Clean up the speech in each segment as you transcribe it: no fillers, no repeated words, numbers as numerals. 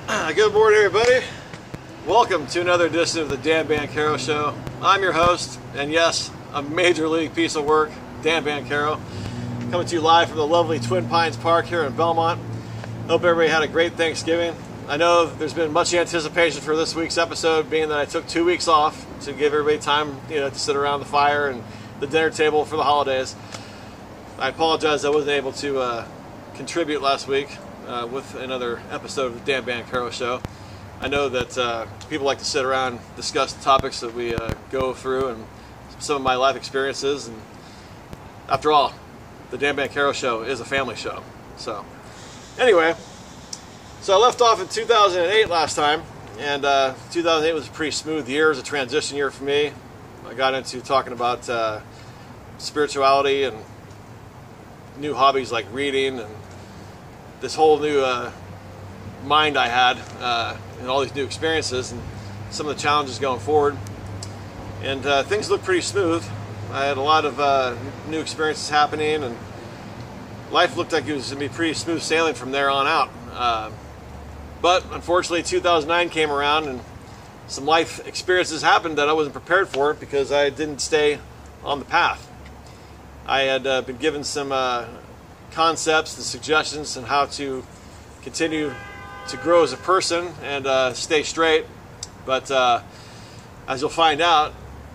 Good morning, everybody. Welcome to another edition of the Dan Banchero Show. I'm your host, and yes, a major league piece of work, Dan Banchero, coming to you live from the lovely Twin Pines Park here in Belmont. Hope everybody had a great Thanksgiving. I know there's been much anticipation for this week's episode, being that I took 2 weeks off to give everybody time, to sit around the fire and the dinner table for the holidays. I apologize I wasn't able to contribute last week with another episode of the Dan Banchero Show. I know that people like to sit around and discuss the topics that we go through and some of my life experiences. And after all, the Dan Banchero Show is a family show. So anyway, so I left off in 2008 last time, and 2008 was a pretty smooth year. It was a transition year for me. I got into talking about spirituality and new hobbies like reading and this whole new mind I had and all these new experiences and some of the challenges going forward. And things looked pretty smooth. I had a lot of new experiences happening, and life looked like it was going to be pretty smooth sailing from there on out. But unfortunately 2009 came around and some life experiences happened that I wasn't prepared for because I didn't stay on the path. I had been given some concepts and suggestions on how to continue to grow as a person and stay straight, but as you'll find out,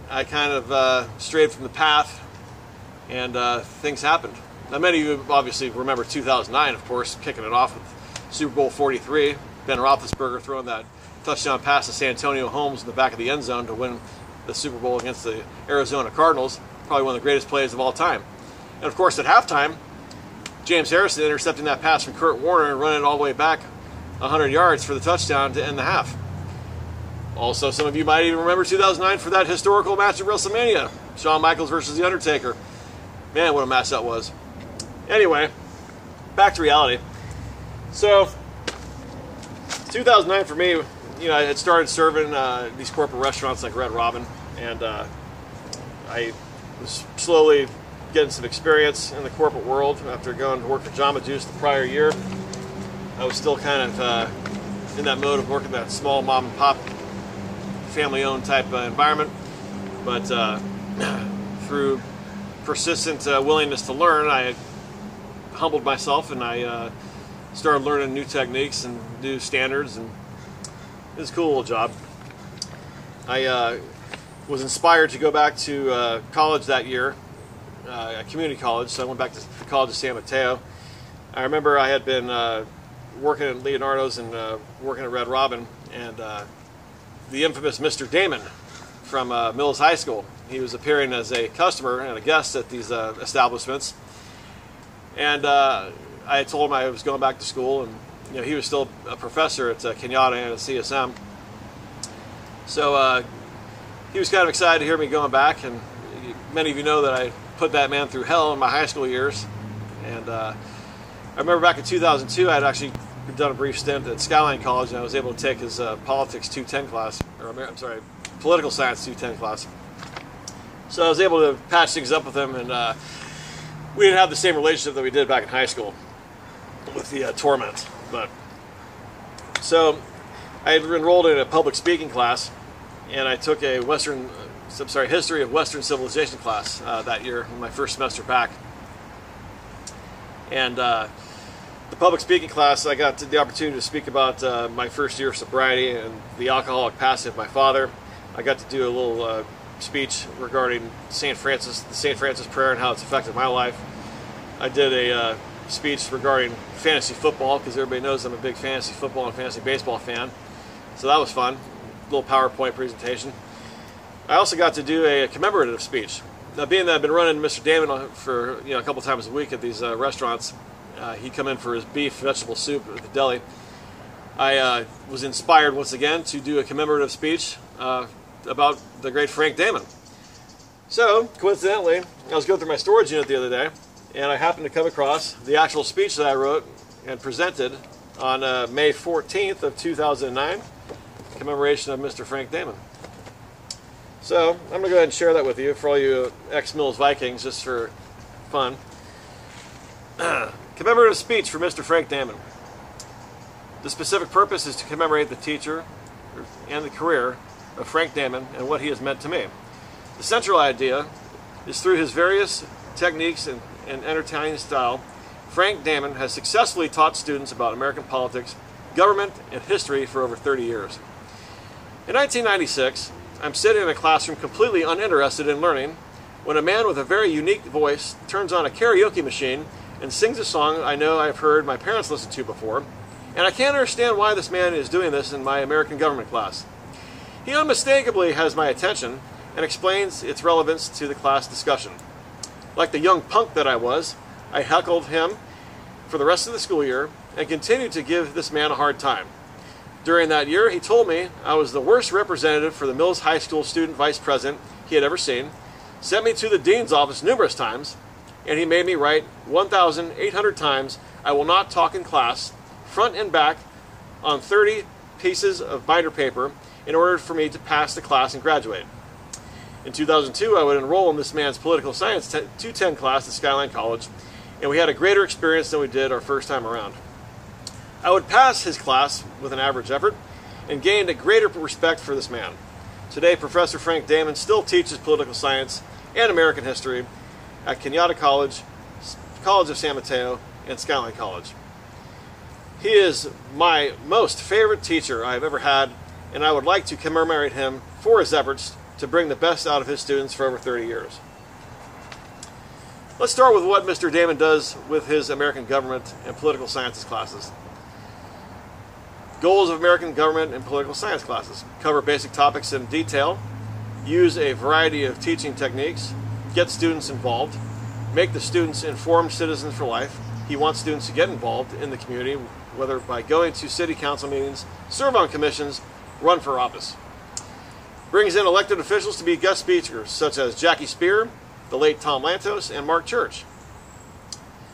I kind of strayed from the path, and things happened. Now, many of you obviously remember 2009, of course, kicking it off with Super Bowl 43, Ben Roethlisberger throwing that touchdown pass to Santonio Holmes in the back of the end zone to win the Super Bowl against the Arizona Cardinals, probably one of the greatest plays of all time. And of course, at halftime, James Harrison intercepting that pass from Kurt Warner and running it all the way back 100 yards for the touchdown to end the half. Also, some of you might even remember 2009 for that historical match at WrestleMania, Shawn Michaels versus The Undertaker. Man, what a match that was. Anyway, back to reality. So, 2009 for me, I had started serving these corporate restaurants like Red Robin, and I was slowly getting some experience in the corporate world after going to work for Jamba Juice the prior year. I was still kind of in that mode of working that small mom and pop family-owned type environment, but through persistent willingness to learn, I humbled myself and I started learning new techniques and new standards, and it was a cool little job. I was inspired to go back to college that year, a community college, so I went back to the College of San Mateo. I remember I had been working at Leonardo's and working at Red Robin, and the infamous Mr. Damon from Mills High School. He was appearing as a customer and a guest at these establishments, and I had told him I was going back to school, and he was still a professor at Kenyatta and at CSM. So he was kind of excited to hear me going back, and many of you know that I put that man through hell in my high school years. And I remember back in 2002, I had actually done a brief stint at Skyline College, and I was able to take his Politics 210 class, or I'm sorry, Political Science 210 class. So I was able to patch things up with him, and we didn't have the same relationship that we did back in high school with the torment. But so I had enrolled in a public speaking class, and I took a history of Western civilization class that year, my first semester back. And the public speaking class, I got the opportunity to speak about my first year of sobriety and the alcoholic passing of my father. I got to do a little speech regarding the St. Francis prayer and how it's affected my life. I did a speech regarding fantasy football, because everybody knows I'm a big fantasy football and fantasy baseball fan. So that was fun. A little PowerPoint presentation. I also got to do a commemorative speech. Now, being that I've been running Mr. Damon for a couple times a week at these restaurants, he'd come in for his beef vegetable soup at the deli. I was inspired once again to do a commemorative speech about the great Frank Damon. So, coincidentally, I was going through my storage unit the other day, and I happened to come across the actual speech that I wrote and presented on May 14th of 2009, commemoration of Mr. Frank Damon. So, I'm going to go ahead and share that with you for all you ex-Mills Vikings, just for fun. Commemorative speech for Mr. Frank Damon. The specific purpose is to commemorate the teacher and the career of Frank Damon and what he has meant to me. The central idea is through his various techniques and entertaining style, Frank Damon has successfully taught students about American politics, government, and history for over 30 years. In 1996, I'm sitting in a classroom completely uninterested in learning when a man with a very unique voice turns on a karaoke machine and sings a song I know I've heard my parents listen to before, and I can't understand why this man is doing this in my American government class. He unmistakably has my attention and explains its relevance to the class discussion. Like the young punk that I was, I heckled him for the rest of the school year and continued to give this man a hard time. During that year, he told me I was the worst representative for the Mills High School student vice president he had ever seen, sent me to the dean's office numerous times, and he made me write 1,800 times, "I will not talk in class," front and back on 30 pieces of binder paper in order for me to pass the class and graduate. In 2002, I would enroll in this man's political science 210 class at Skyline College, and we had a greater experience than we did our first time around. I would pass his class with an average effort and gained a greater respect for this man. Today, Professor Frank Damon still teaches political science and American history at Kenyatta College, College of San Mateo, and Skyline College. He is my most favorite teacher I have ever had, and I would like to commemorate him for his efforts to bring the best out of his students for over 30 years. Let's start with what Mr. Damon does with his American government and political sciences classes. Goals of American government and political science classes: cover basic topics in detail, use a variety of teaching techniques, get students involved, make the students informed citizens for life. He wants students to get involved in the community, whether by going to city council meetings, serve on commissions, run for office. Brings in elected officials to be guest speakers, such as Jackie Spear, the late Tom Lantos, and Mark Church.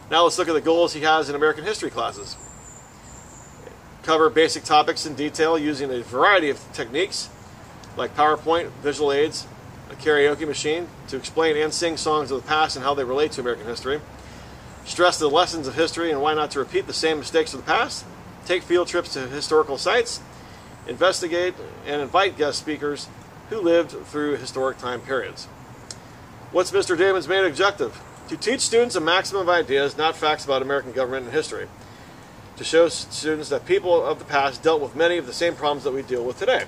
Now let's look at the goals he has in American history classes. Cover basic topics in detail using a variety of techniques like PowerPoint, visual aids, a karaoke machine to explain and sing songs of the past and how they relate to American history. Stress the lessons of history and why not to repeat the same mistakes of the past. Take field trips to historical sites. Investigate and invite guest speakers who lived through historic time periods. What's Mr. Damon's main objective? To teach students a maximum of ideas, not facts about American government and history. To show students that people of the past dealt with many of the same problems that we deal with today.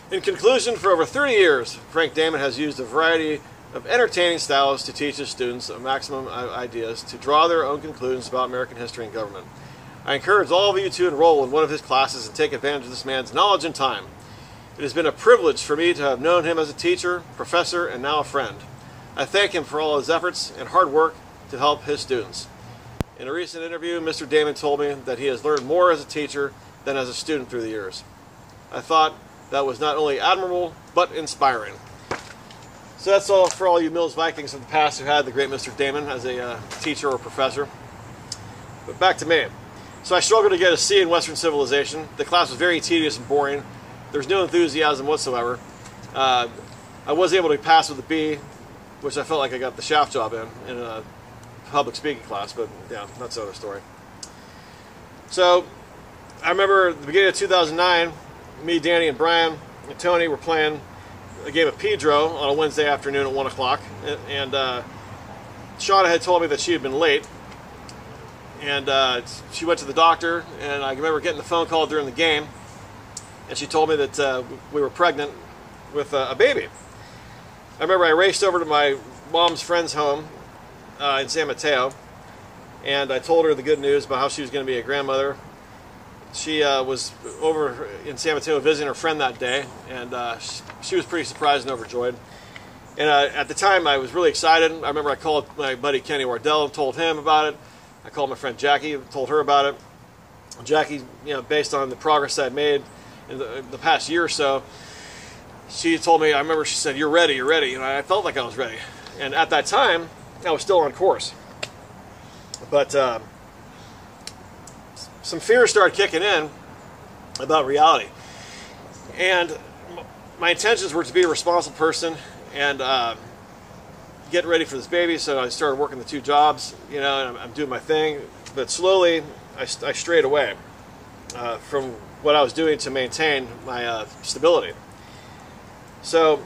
In conclusion, for over 30 years, Frank Damon has used a variety of entertaining styles to teach his students a maximum of ideas to draw their own conclusions about American history and government. I encourage all of you to enroll in one of his classes and take advantage of this man's knowledge and time. It has been a privilege for me to have known him as a teacher, professor, and now a friend. I thank him for all his efforts and hard work to help his students. In a recent interview, Mr. Damon told me that he has learned more as a teacher than as a student through the years. I thought that was not only admirable, but inspiring. So that's all for all you Mills Vikings of the past who had the great Mr. Damon as a teacher or professor. But back to me. So I struggled to get a C in Western Civilization. The class was very tedious and boring. There was no enthusiasm whatsoever. I was able to pass with a B, which I felt like I got the shaft job in a public speaking class, but yeah, that's another story. So I remember at the beginning of 2009, me, Danny, and Brian and Tony were playing a game of Pedro on a Wednesday afternoon at 1 o'clock, and Shauna had told me that she had been late, and she went to the doctor, and I remember getting the phone call during the game, and she told me that we were pregnant with a baby. I remember I raced over to my mom's friend's home in San Mateo, and I told her the good news about how she was going to be a grandmother. She was over in San Mateo visiting her friend that day, and she was pretty surprised and overjoyed. And at the time, I was really excited. I remember I called my buddy Kenny Wardell and told him about it. I called my friend Jackie and told her about it. Jackie, based on the progress I'd made in the past year or so, she told me, I remember she said, you're ready, you're ready. And I felt like I was ready. And at that time, I was still on course. But some fears started kicking in about reality. And my intentions were to be a responsible person and getting ready for this baby, so I started working the 2 jobs, you know, and I'm doing my thing. But slowly, I strayed away from what I was doing to maintain my stability. So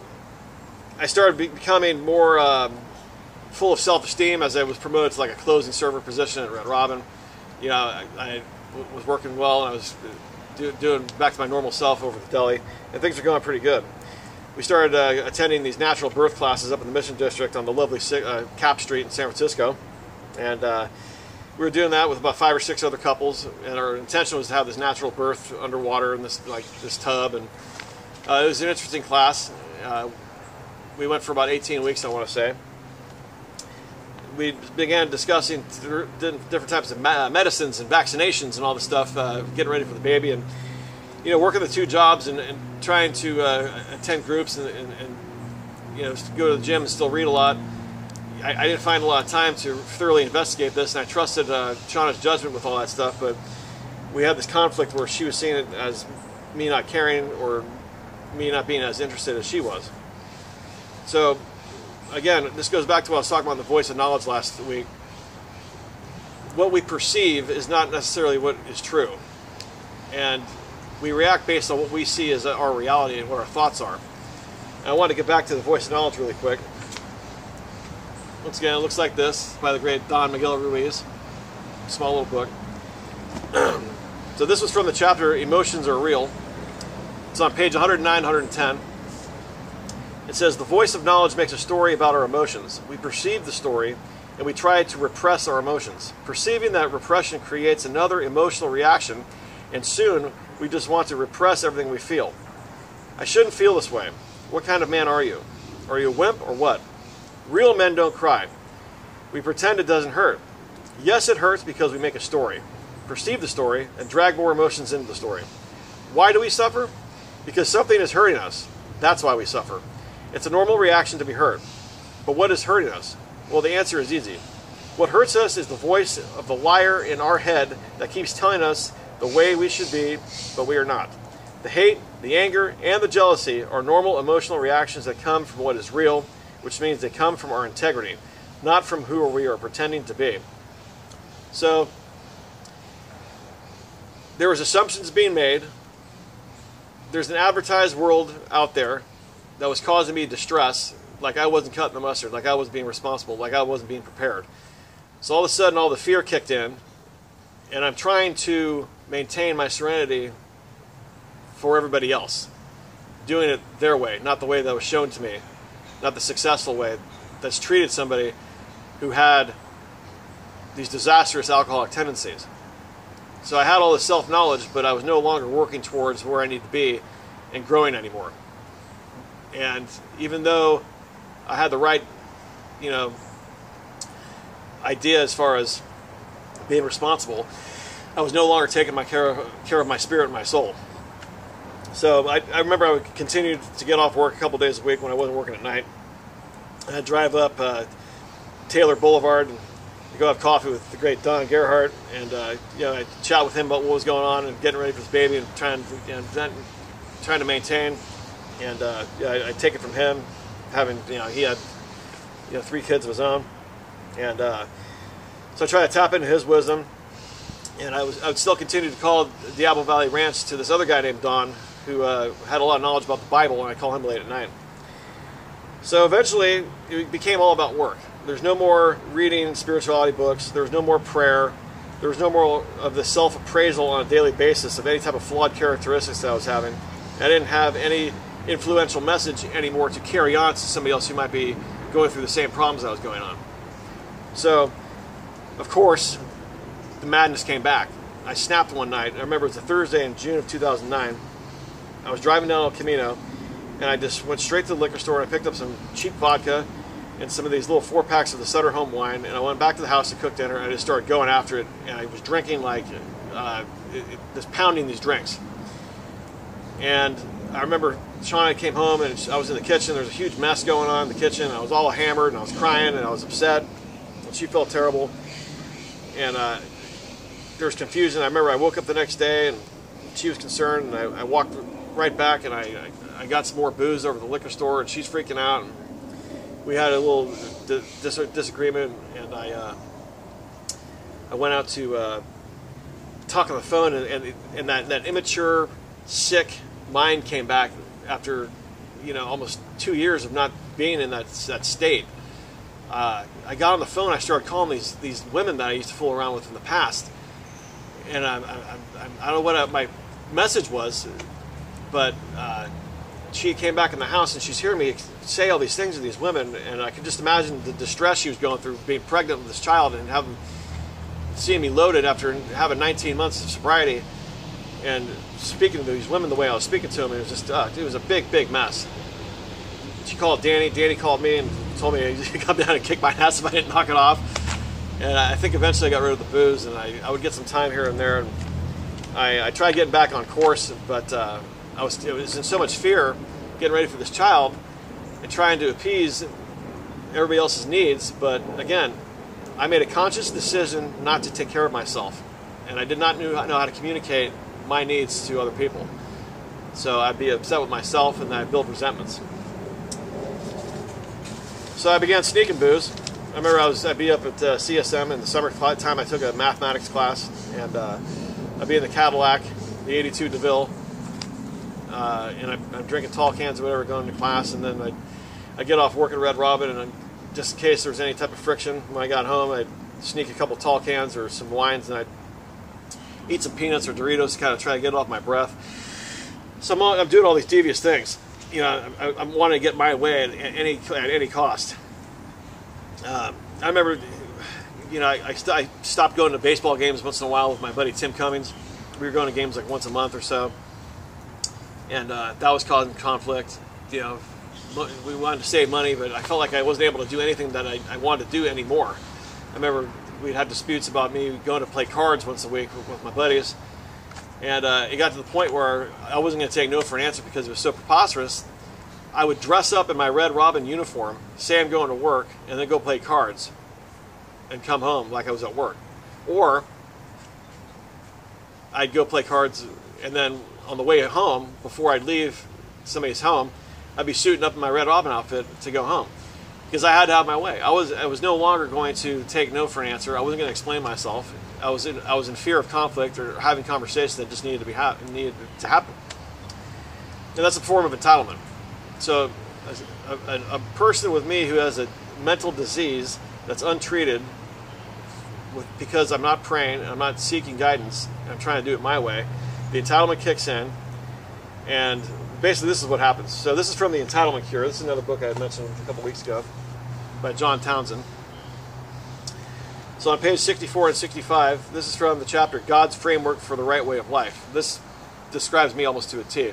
I started becoming more full of self-esteem as I was promoted to like a closing server position at Red Robin. You know, I was working well, and I was doing back to my normal self over the deli, and things are going pretty good. We started attending these natural birth classes up in the Mission District on the lovely Cap Street in San Francisco, and we were doing that with about 5 or 6 other couples, and our intention was to have this natural birth underwater in this tub, and it was an interesting class. We went for about 18 weeks, I want to say. We began discussing different types of medicines and vaccinations and all this stuff, getting ready for the baby, and you know, working the 2 jobs and trying to attend groups and you know, go to the gym and still read a lot. I didn't find a lot of time to thoroughly investigate this, and I trusted Shauna's judgment with all that stuff, but we had this conflict where she was seeing it as me not caring or me not being as interested as she was. So again, this goes back to what I was talking about in the voice of knowledge last week. What we perceive is not necessarily what is true, and we react based on what we see as our reality and what our thoughts are. And I want to get back to the voice of knowledge really quick. Once again, it looks like this, by the great Don Miguel Ruiz. Small little book. So this was from the chapter Emotions Are Real. It's on page 109, 110. It says, the voice of knowledge makes a story about our emotions. We perceive the story, and we try to repress our emotions. Perceiving that repression creates another emotional reaction, and soon we just want to repress everything we feel. I shouldn't feel this way. What kind of man are you? Are you a wimp or what? Real men don't cry. We pretend it doesn't hurt. Yes, it hurts because we make a story, perceive the story, and drag more emotions into the story. Why do we suffer? Because something is hurting us. That's why we suffer. It's a normal reaction to be hurt. But what is hurting us? Well, the answer is easy. What hurts us is the voice of the liar in our head that keeps telling us the way we should be, but we are not. The hate, the anger, and the jealousy are normal emotional reactions that come from what is real, which means they come from our integrity, not from who we are pretending to be. So, there was assumptions being made. There's an advertised world out there that was causing me distress, like I wasn't cutting the mustard, like I wasn't being responsible, like I wasn't being prepared. So all of a sudden, all the fear kicked in, and I'm trying to maintain my serenity for everybody else, doing it their way, not the way that was shown to me, not the successful way that's treated somebody who had these disastrous alcoholic tendencies. So I had all this self-knowledge, but I was no longer working towards where I need to be and growing anymore. And even though I had the right, you know, idea as far as being responsible, I was no longer taking care of my spirit and my soul. So I remember I would continue to get off work a couple days a week when I wasn't working at night. I'd drive up Taylor Boulevard and go have coffee with the great Don Gerhardt, and you know, I'd chat with him about what was going on and getting ready for this baby and trying to maintain. And yeah, I'd take it from him, having, you know, he had, you know, 3 kids of his own, and so I tried to tap into his wisdom. And I would still continue to call Diablo Valley Ranch to this other guy named Don, who had a lot of knowledge about the Bible, and I call him late at night. So eventually, it became all about work. There's no more reading spirituality books. There was no more prayer. There was no more of the self-appraisal on a daily basis of any type of flawed characteristics that I was having. I didn't have any influential message anymore to carry on to somebody else who might be going through the same problems I was going on. So, of course, the madness came back. I snapped one night. I remember it was a Thursday in June of 2009. I was driving down El Camino, and I just went straight to the liquor store, and I picked up some cheap vodka and some of these little 4-packs of the Sutter Home wine, and I went back to the house to cook dinner, and I just started going after it, and I was drinking like, just pounding these drinks. And I remember Shauna came home, and I was in the kitchen. There was a huge mess going on in the kitchen. I was all hammered, and I was crying, and I was upset, and she felt terrible. And there was confusion. I remember I woke up the next day, and she was concerned, and I walked right back, and I got some more booze over the liquor store, and she's freaking out. we had a little disagreement, and I went out to talk on the phone, and that immature, sick mind came back after, you know, almost 2 years of not being in that state. I got on the phone. I started calling these women that I used to fool around with in the past, and I don't know what my message was, but she came back in the house and she's hearing me say all these things to these women, and I could just imagine the distress she was going through being pregnant with this child and seeing me loaded after having 19 months of sobriety and speaking to these women the way I was speaking to them. It was just, it was a big mess. She called Danny. Danny called me and told me to come down and kick my ass if I didn't knock it off. And I think eventually I got rid of the booze, and I would get some time here and there. And I tried getting back on course, but I was in so much fear getting ready for this child and trying to appease everybody else's needs. But again, I made a conscious decision not to take care of myself, and I did not know how to communicate my needs to other people. So I'd be upset with myself, and then I'd build resentments. So I began sneaking booze. I remember I'd be up at CSM in the summer time. I took a mathematics class, and I'd be in the Cadillac, the 82 DeVille, and I'm drinking tall cans or whatever going to class, and then I'd get off work at Red Robin, and just in case there was any type of friction when I got home, I'd sneak a couple tall cans or some wines, and I'd eat some peanuts or Doritos to kind of try to get it off my breath. So I'm doing all these devious things. You know, I'm wanting to get my way at any cost. I remember, you know, I stopped going to baseball games once in a while with my buddy Tim Cummings. We were going to games like once a month or so, and that was causing conflict. You know, we wanted to save money, but I felt like I wasn't able to do anything that I wanted to do anymore. I remember we'd had disputes about me going to play cards once a week with my buddies. And it got to the point where I wasn't going to take no for an answer because it was so preposterous. I would dress up in my Red Robin uniform, say I'm going to work, and then go play cards and come home like I was at work. Or I'd go play cards, and then on the way home, before I'd leave somebody's home, I'd be suiting up in my Red Robin outfit to go home. Because I had to have my way. I was no longer going to take no for an answer. I wasn't going to explain myself. I was in fear of conflict or having conversations that just needed to happen. And that's a form of entitlement. So a person with me who has a mental disease that's untreated, because I'm not praying, I'm not seeking guidance, I'm trying to do it my way, the entitlement kicks in, and basically this is what happens. So this is from the Entitlement Cure. This is another book I had mentioned a couple weeks ago by John Townsend. So on page 64 and 65, this is from the chapter God's Framework for the Right Way of Life. This describes me almost to a T.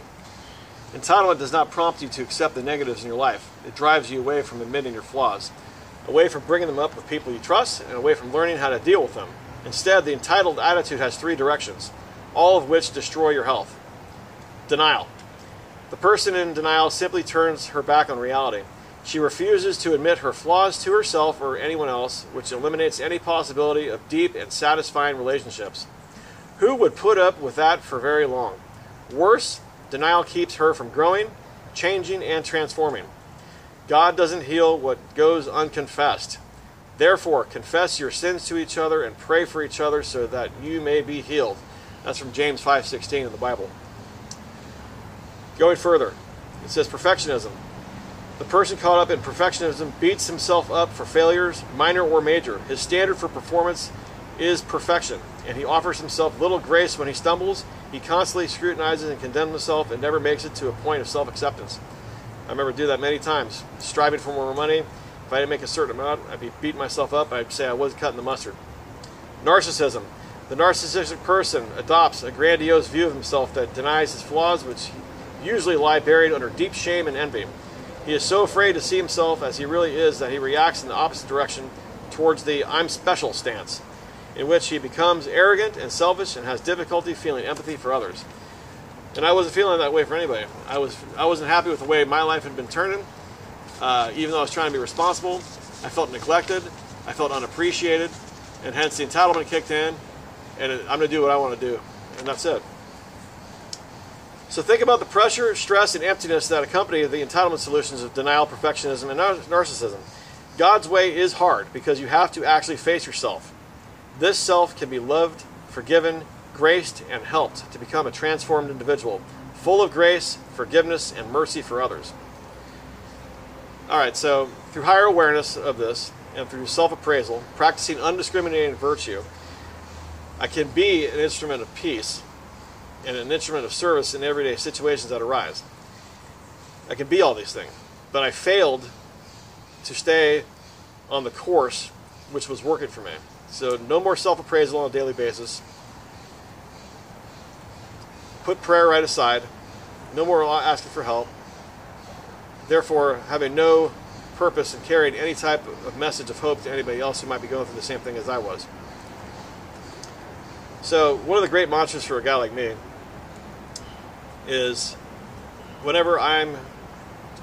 Entitlement does not prompt you to accept the negatives in your life. It drives you away from admitting your flaws, away from bringing them up with people you trust, and away from learning how to deal with them. Instead, the entitled attitude has 3 directions, all of which destroy your health. Denial. The person in denial simply turns her back on reality. She refuses to admit her flaws to herself or anyone else, which eliminates any possibility of deep and satisfying relationships. Who would put up with that for very long? Worse, denial keeps her from growing, changing, and transforming. God doesn't heal what goes unconfessed. Therefore, confess your sins to each other and pray for each other so that you may be healed. That's from James 5:16 in the Bible. Going further, it says perfectionism. The person caught up in perfectionism beats himself up for failures, minor or major. His standard for performance is perfection, and he offers himself little grace when he stumbles. He constantly scrutinizes and condemns himself and never makes it to a point of self-acceptance. I remember doing that many times, striving for more money. If I didn't make a certain amount, I'd be beating myself up. I'd say I wasn't cutting the mustard. Narcissism. The narcissistic person adopts a grandiose view of himself that denies his flaws, which usually lie buried under deep shame and envy. He is so afraid to see himself as he really is that he reacts in the opposite direction towards the I'm special stance, in which he becomes arrogant and selfish and has difficulty feeling empathy for others. And I wasn't feeling that way for anybody. I wasn't happy with the way my life had been turning. Even though I was trying to be responsible, I felt neglected, I felt unappreciated, and hence the entitlement kicked in, and I'm going to do what I want to do, and that's it. So think about the pressure, stress, and emptiness that accompany the entitlement solutions of denial, perfectionism, and narcissism. God's way is hard because you have to actually face yourself. This self can be loved, forgiven, graced, and helped to become a transformed individual, full of grace, forgiveness, and mercy for others. Alright, so through higher awareness of this, and through self-appraisal, practicing undiscriminating virtue, I can be an instrument of peace and an instrument of service in everyday situations that arise. I can be all these things, but I failed to stay on the course which was working for me. So no more self-appraisal on a daily basis. Put prayer right aside. No more asking for help. Therefore, having no purpose in carrying any type of message of hope to anybody else who might be going through the same thing as I was. So one of the great mantras for a guy like me is whenever I'm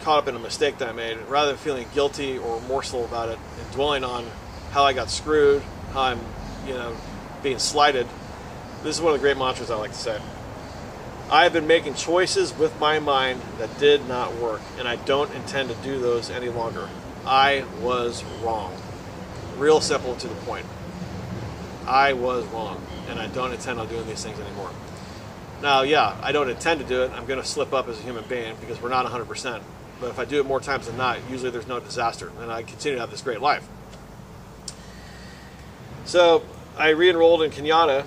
caught up in a mistake that I made, rather than feeling guilty or remorseful about it and dwelling on how I got screwed, how I'm, being slighted, this is one of the great mantras I like to say. I have been making choices with my mind that did not work, and I don't intend to do those any longer. I was wrong. Real simple and to the point. I was wrong, and I don't intend on doing these things anymore. Now, yeah, I don't intend to do it. I'm going to slip up as a human being because we're not 100%. But if I do it more times than not, usually there's no disaster, and I continue to have this great life. So I re-enrolled in Kenyatta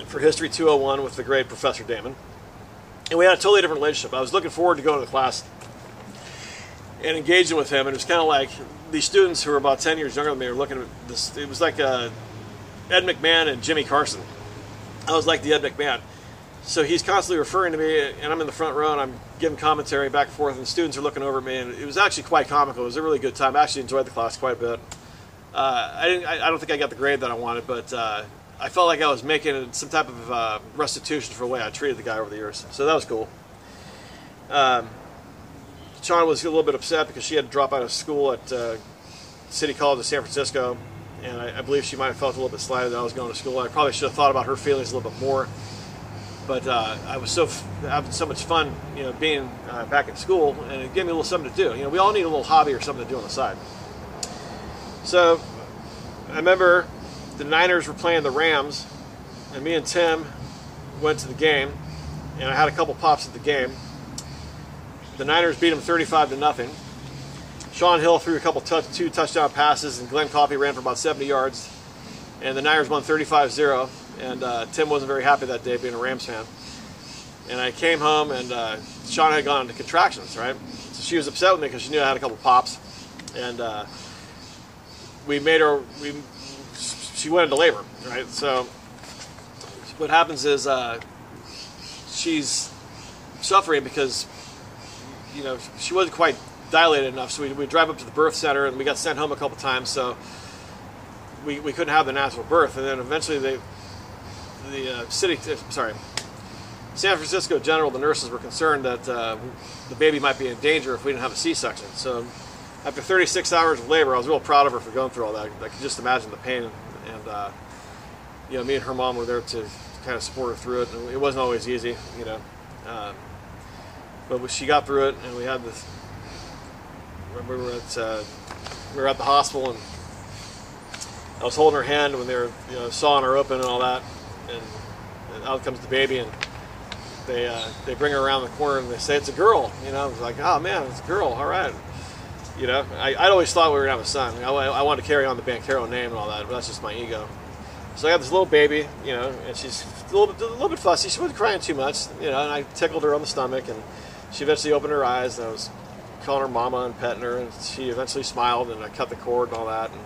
for History 201 with the great Professor Damon. And we had a totally different relationship. I was looking forward to going to the class and engaging with him. And it was kind of like these students who were about 10 years younger than me were looking at this. It was like Ed McMahon and Jimmy Carson. I was like the Ed McMahon. So he's constantly referring to me, and I'm in the front row, and I'm giving commentary back and forth, and the students are looking over at me. And it was actually quite comical. It was a really good time. I actually enjoyed the class quite a bit. I don't think I got the grade that I wanted, but I felt like I was making some type of restitution for the way I treated the guy over the years. So that was cool. Shauna was a little bit upset because she had to drop out of school at City College of San Francisco, and I believe she might have felt a little bit slighted that I was going to school. I probably should have thought about her feelings a little bit more. But I was having so much fun, being back in school, and it gave me a little something to do. We all need a little hobby or something to do on the side. So I remember the Niners were playing the Rams, and me and Tim went to the game, and I had a couple pops at the game. The Niners beat them 35-0. Sean Hill threw a couple two touchdown passes, and Glenn Coffey ran for about 70 yards, and the Niners won 35-0. And Tim wasn't very happy that day, being a Rams fan. And I came home, and Sean had gone into contractions, right? So she was upset with me because she knew I had a couple pops, and she went into labor, right? So what happens is she's suffering because she wasn't quite dilated enough. So we drive up to the birth center, and we got sent home a couple times, so we couldn't have the natural birth. And then eventually San Francisco General, the nurses were concerned that the baby might be in danger if we didn't have a C-section. So after 36 hours of labor, I was real proud of her for going through all that. I could just imagine the pain, and me and her mom were there to kind of support her through it. And it wasn't always easy, but she got through it, and we had this. We were at the hospital, and I was holding her hand when they were sawing her open and all that, and out comes the baby, and they bring her around the corner and they say it's a girl. I was like, oh man, it's a girl. All right. I'd always thought we were gonna have a son. I wanted to carry on the Banchero name and all that, but that's just my ego. So I got this little baby, and she's a little bit fussy. She wasn't crying too much, and I tickled her on the stomach, and she eventually opened her eyes, and I was calling her mama and petting her, and she eventually smiled, and I cut the cord and all that, and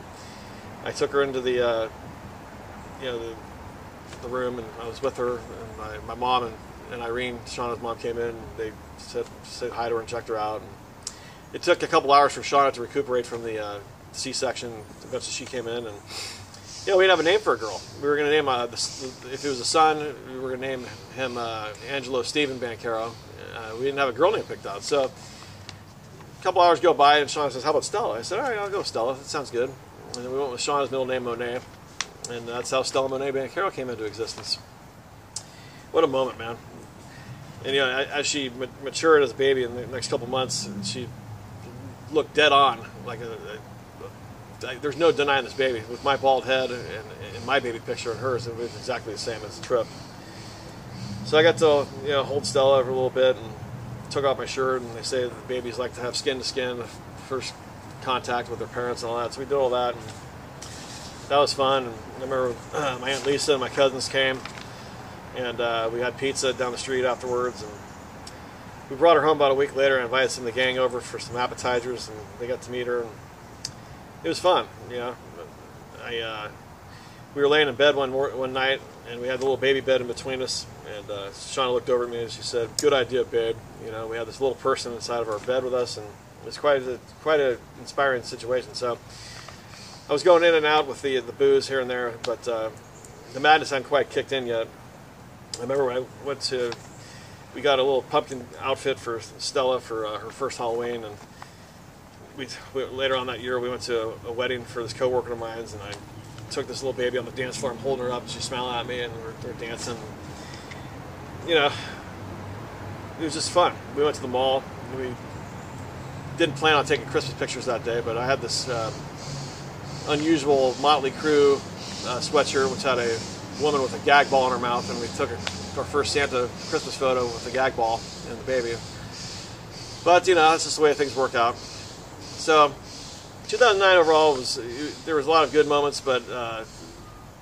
I took her into the room, and I was with her, and my mom and Irene, Shauna's mom, came in, and they said hi to her and checked her out. And it took a couple hours for Shauna to recuperate from the C-section. Eventually she came in, and we didn't have a name for a girl. We were going to name, if it was a son, we were going to name him Angelo Stephen Banchero. We didn't have a girl name picked out. So a couple hours go by, and Shauna says, how about Stella? I said, all right, I'll go with Stella. That sounds good. And then we went with Shauna's middle name, Monet. And that's how Stella Monet Banchero came into existence. What a moment, man. And as she matured as a baby in the next couple months, she looked dead on. There's no denying this baby. With my bald head and my baby picture and hers, it was exactly the same as the trip. So I got to hold Stella for a little bit and took off my shirt. And they say that the babies like to have skin to skin, first contact with their parents and all that. So we did all that, and that was fun. And I remember my Aunt Lisa and my cousins came, and we had pizza down the street afterwards. And we brought her home about a week later and invited some of the gang over for some appetizers, and they got to meet her. And it was fun, we were laying in bed one night, and we had the little baby bed in between us. And Shauna looked over at me and she said, "Good idea, babe." We had this little person inside of our bed with us, and it was quite an inspiring situation. So I was going in and out with the booze here and there, but the madness hadn't quite kicked in yet. I remember when we got a little pumpkin outfit for Stella for her first Halloween, and later on that year we went to a wedding for this coworker of mine's, and I took this little baby on the dance floor. I'm holding her up, and she's smiling at me, and we're dancing. It was just fun. We went to the mall. We didn't plan on taking Christmas pictures that day, but I had this unusual Motley Crue sweatshirt, which had a woman with a gag ball in her mouth, and we took our first Santa Christmas photo with the gag ball and the baby. But that's just the way things work out. So 2009 overall there was a lot of good moments, but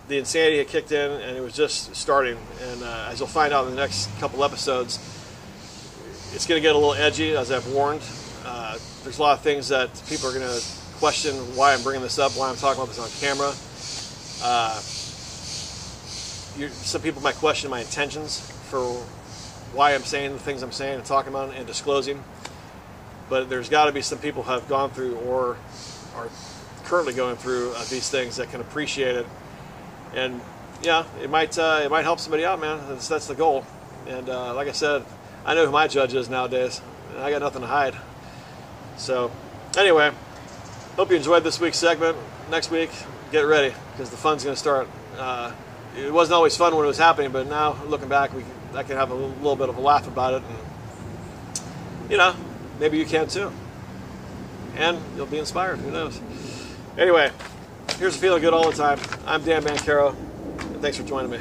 the insanity had kicked in, and it was just starting. And as you'll find out in the next couple episodes, it's going to get a little edgy, as I've warned. There's a lot of things that people are going to question why I'm bringing this up, why I'm talking about this on camera. Some people might question my intentions for why I'm saying the things I'm saying and talking about and disclosing. But there's got to be some people who have gone through or are currently going through these things that can appreciate it. And it might help somebody out, man. That's the goal. And like I said, I know who my judge is nowadays, and I got nothing to hide. So anyway, hope you enjoyed this week's segment. Next week, get ready, because the fun's going to start. It wasn't always fun when it was happening, but now looking back, I can have a little bit of a laugh about it, and maybe you can too, and you'll be inspired. Who knows? Anyway, here's to feeling good all the time. I'm Dan Banchero, and thanks for joining me.